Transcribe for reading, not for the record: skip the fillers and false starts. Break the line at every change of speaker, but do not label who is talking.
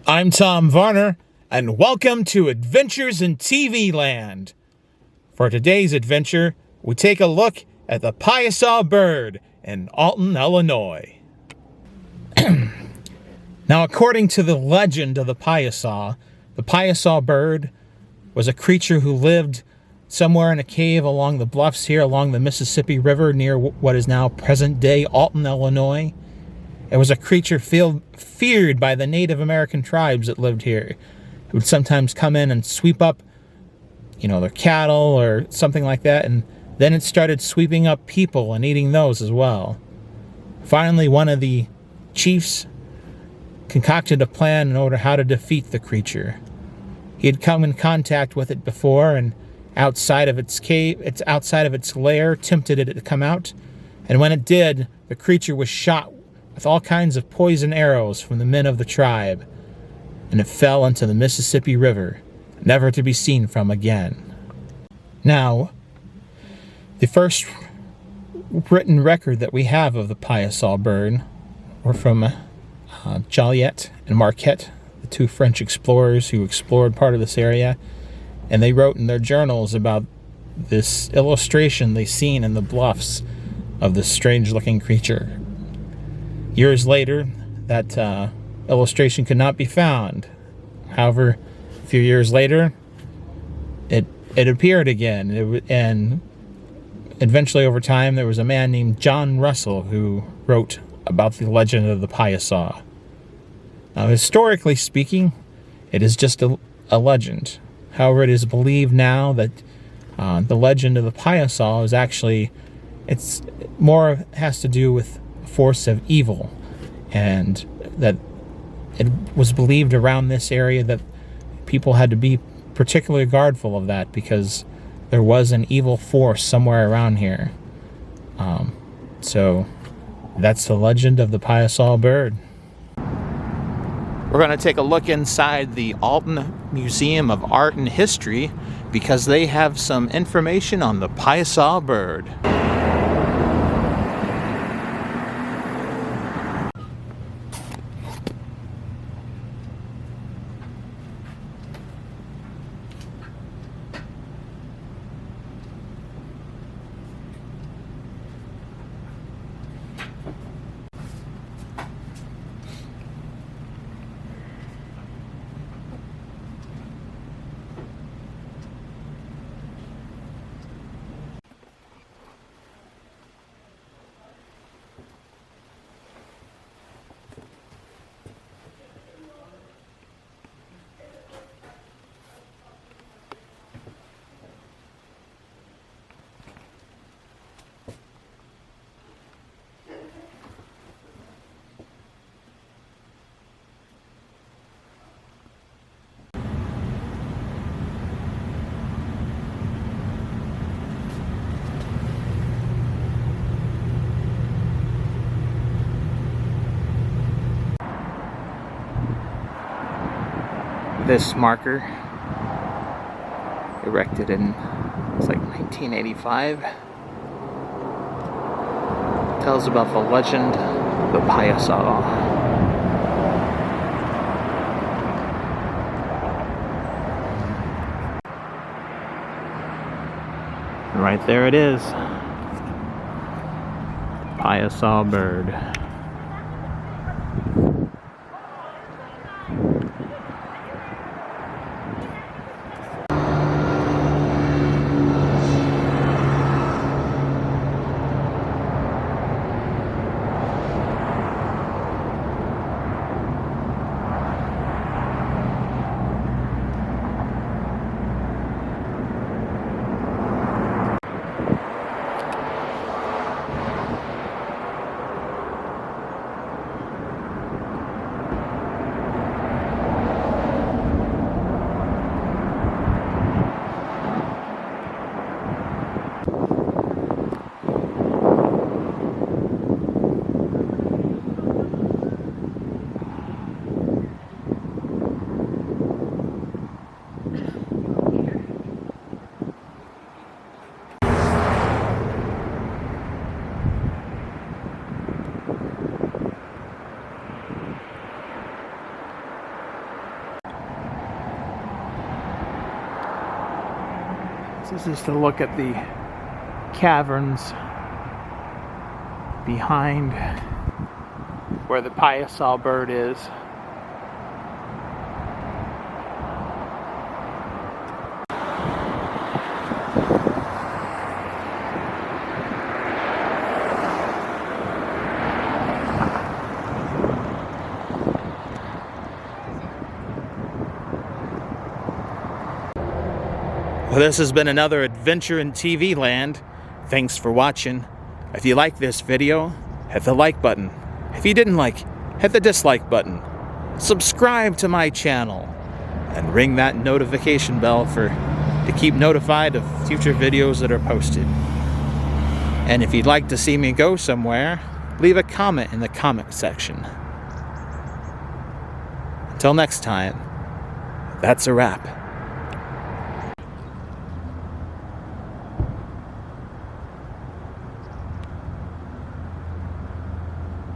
I'm Tom Varner, and welcome to Adventures in TV Land. For today's adventure, we take a look at the Piasa Bird in Alton, Illinois. Now, according to the legend of the Piasa Bird was a creature who lived somewhere in a cave along the bluffs here along the Mississippi River near what is now present-day Alton, Illinois. It was a creature feared by the Native American tribes that lived here. It would sometimes come in and sweep up, their cattle or something like that, and then it started sweeping up people and eating those as well. Finally, one of the chiefs concocted a plan in order how to defeat the creature. He had come in contact with it before, and outside of its lair, tempted it to come out, and when it did, the creature was shot with all kinds of poison arrows from the men of the tribe, and it fell into the Mississippi River, never to be seen from again. Now, the first written record that we have of the Piasa Bird were from Joliet and Marquette, the two French explorers who explored part of this area, and they wrote in their journals about this illustration they seen in the bluffs of this strange-looking creature. Years later, that illustration could not be found. However, a few years later, it appeared again, and eventually over time there was a man named John Russell who wrote about the legend of the Piasa. Now, historically speaking, it is just a legend. However, it is believed now that the legend of the Piasa is actually, it's more has to do with force of evil, and that it was believed around this area that people had to be particularly guardful of that because there was an evil force somewhere around here. So that's the legend of the Piasa Bird. We're going to take a look inside the Alton Museum of Art and History because they have some information on the Piasa Bird. This marker, erected in, it's like 1985, tells about the legend of the Piasa. Right there it is. Piasa Bird. This is to look at the caverns behind where the Piasa Bird is. Well, this has been another adventure in TV land. Thanks for watching. If you like this video, hit the like button. If you didn't like, hit the dislike button. Subscribe to my channel and ring that notification bell to keep notified of future videos that are posted. And if you'd like to see me go somewhere, leave a comment in the comment section. Until next time, that's a wrap.